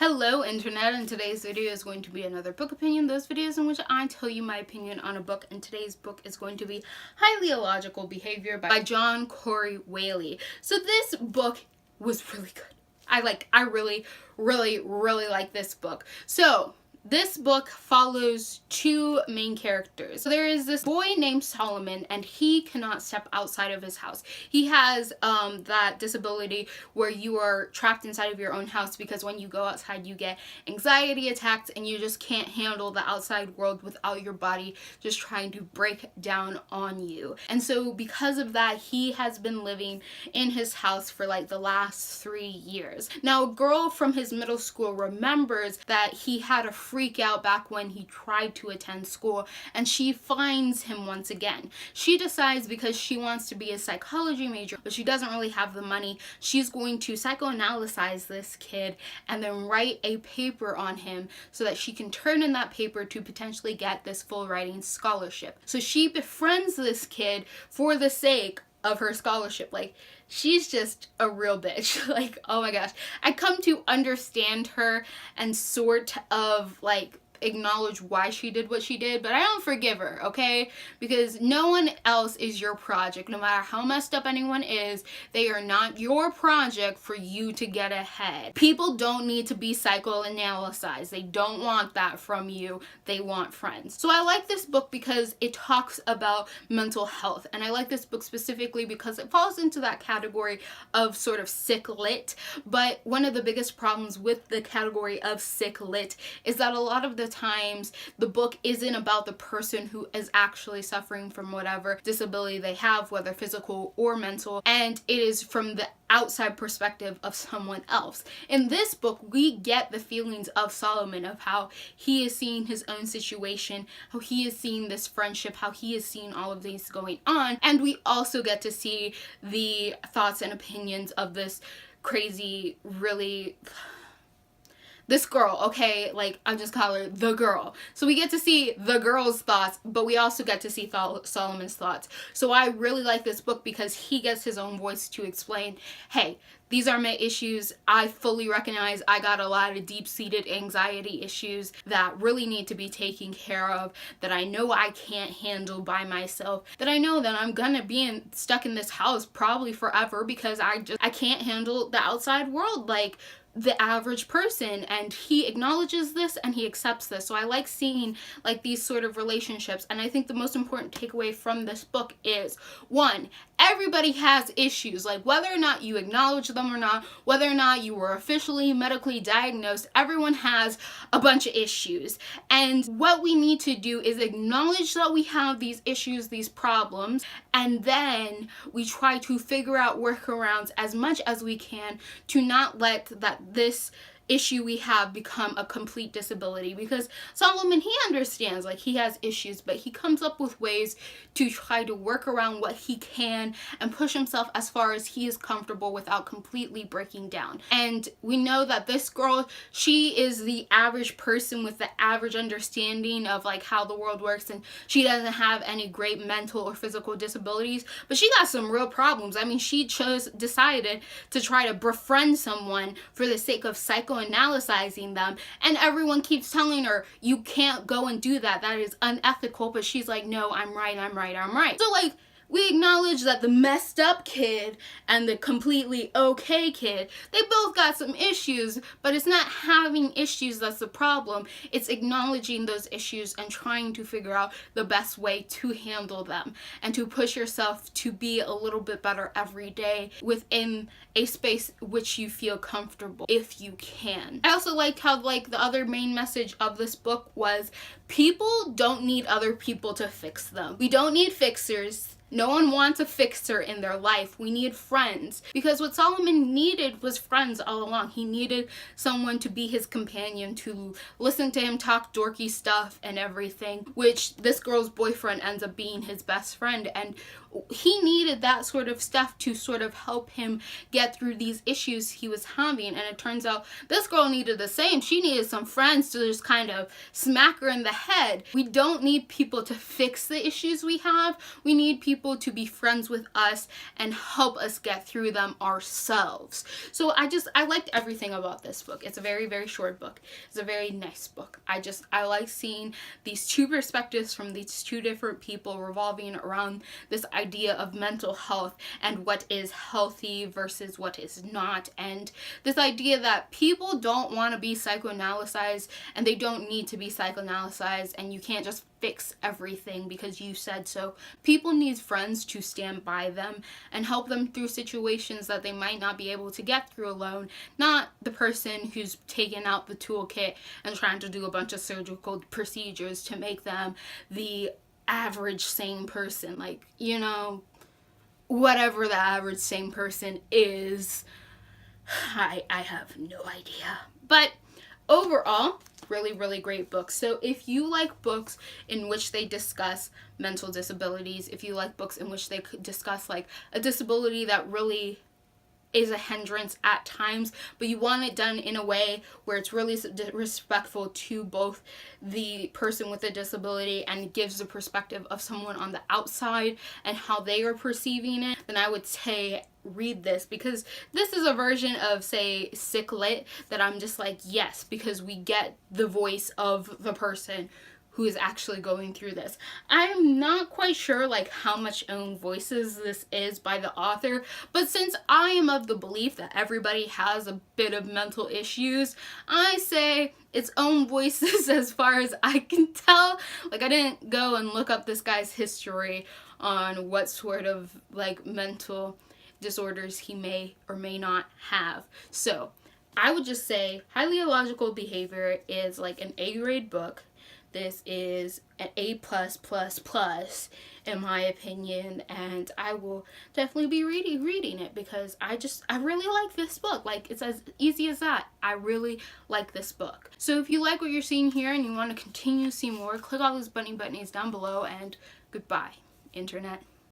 Hello internet, and today's video is going to be another book opinion. Those videos in which I tell you my opinion on a book, and today's book is going to be Highly Illogical Behavior by John Corey Whaley. So this book was really good. I really like this book. So this book follows two main characters. So there is this boy named Solomon, and he cannot step outside of his house. He has that disability where you are trapped inside of your own house because when you go outside you get anxiety attacks and you just can't handle the outside world without your body just trying to break down on you. And so because of that, he has been living in his house for like the last 3 years. Now, a girl from his middle school remembers that he had a freak out back when he tried to attend school, and she finds him once again. She decides, because she wants to be a psychology major but she doesn't really have the money, she's going to psychoanalyze this kid and then write a paper on him so that she can turn in that paper to potentially get this full writing scholarship. So she befriends this kid for the sake of her scholarship. Like, she's just a real bitch. Like, oh my gosh. I come to understand her and sort of like acknowledge why she did what she did, but I don't forgive her, okay? Because no one else is your project. No matter how messed up anyone is, they are not your project for you to get ahead. People don't need to be psychoanalyzed. They don't want that from you. They want friends. So I like this book because it talks about mental health, and I like this book specifically because it falls into that category of sort of sick lit. But one of the biggest problems with the category of sick lit is that a lot of the times the book isn't about the person who is actually suffering from whatever disability they have, whether physical or mental, and it is from the outside perspective of someone else. In this book, we get the feelings of Solomon, of how he is seeing his own situation, how he is seeing this friendship, how he is seeing all of these going on, and we also get to see the thoughts and opinions of this crazy, this girl, okay? Like, I'm just calling her the girl. So we get to see the girl's thoughts, but we also get to see Solomon's thoughts. So I really like this book because he gets his own voice to explain, hey, these are my issues. I fully recognize I got a lot of deep-seated anxiety issues that really need to be taken care of, that I know I can't handle by myself, that I know that I'm gonna be stuck in this house probably forever because I can't handle the outside world like the average person. And he acknowledges this and he accepts this. So I like seeing like these sort of relationships, and I think the most important takeaway from this book is, one, everybody has issues. Like, whether or not you acknowledge them or not, whether or not you were officially medically diagnosed, everyone has a bunch of issues. And what we need to do is acknowledge that we have these issues, these problems, and then we try to figure out workarounds as much as we can to not let this issue we have become a complete disability. Because Solomon, he understands like he has issues, but he comes up with ways to try to work around what he can and push himself as far as he is comfortable without completely breaking down. And we know that this girl, she is the average person with the average understanding of like how the world works, and she doesn't have any great mental or physical disabilities, but she got some real problems. I mean, she decided to try to befriend someone for the sake of psychoanalyzing them, and everyone keeps telling her, you can't go and do that, that is unethical, but she's like, no, I'm right. So like, we acknowledge that the messed up kid and the completely okay kid, they both got some issues, but it's not having issues that's the problem. It's acknowledging those issues and trying to figure out the best way to handle them and to push yourself to be a little bit better every day within a space which you feel comfortable, if you can. I also liked how like the other main message of this book was, people don't need other people to fix them. We don't need fixers. No one wants a fixer in their life. We need friends. Because what Solomon needed was friends all along. He needed someone to be his companion, to listen to him talk dorky stuff and everything, which this girl's boyfriend ends up being his best friend. And he needed that sort of stuff to sort of help him get through these issues he was having. And it turns out this girl needed the same. She needed some friends to just kind of smack her in the head. We don't need people to fix the issues we have. We need people to be friends with us and help us get through them ourselves. So I liked everything about this book. It's a very, very short book. It's a very nice book. I like seeing these two perspectives from these two different people revolving around this idea of mental health and what is healthy versus what is not, and this idea that people don't want to be psychoanalyzed and they don't need to be psychoanalyzed, and you can't just fix everything because you said so. People need friends to stand by them and help them through situations that they might not be able to get through alone, not the person who's taking out the toolkit and trying to do a bunch of surgical procedures to make them the average sane person. Like, you know, whatever the average sane person is, I have no idea. But overall, really, really great book. So if you like books in which they discuss mental disabilities, if you like books in which they could discuss like a disability that really is a hindrance at times, but you want it done in a way where it's really respectful to both the person with a disability and gives the perspective of someone on the outside and how they are perceiving it, then I would say read this, because this is a version of, say, Sick Lit that I'm just like, yes, because we get the voice of the person who is actually going through this. I'm not quite sure like how much own voices this is by the author, but since I am of the belief that everybody has a bit of mental issues, I say its own voices as far as I can tell. Like, I didn't go and look up this guy's history on what sort of like mental disorders he may or may not have. So I would just say Highly Illogical Behavior is like an A-grade book. This is an A+++ in my opinion, and I will definitely be reading it because I really like this book. Like, it's as easy as that. I really like this book. So if you like what you're seeing here and you want to continue to see more, click all those bunnies down below, and goodbye, internet.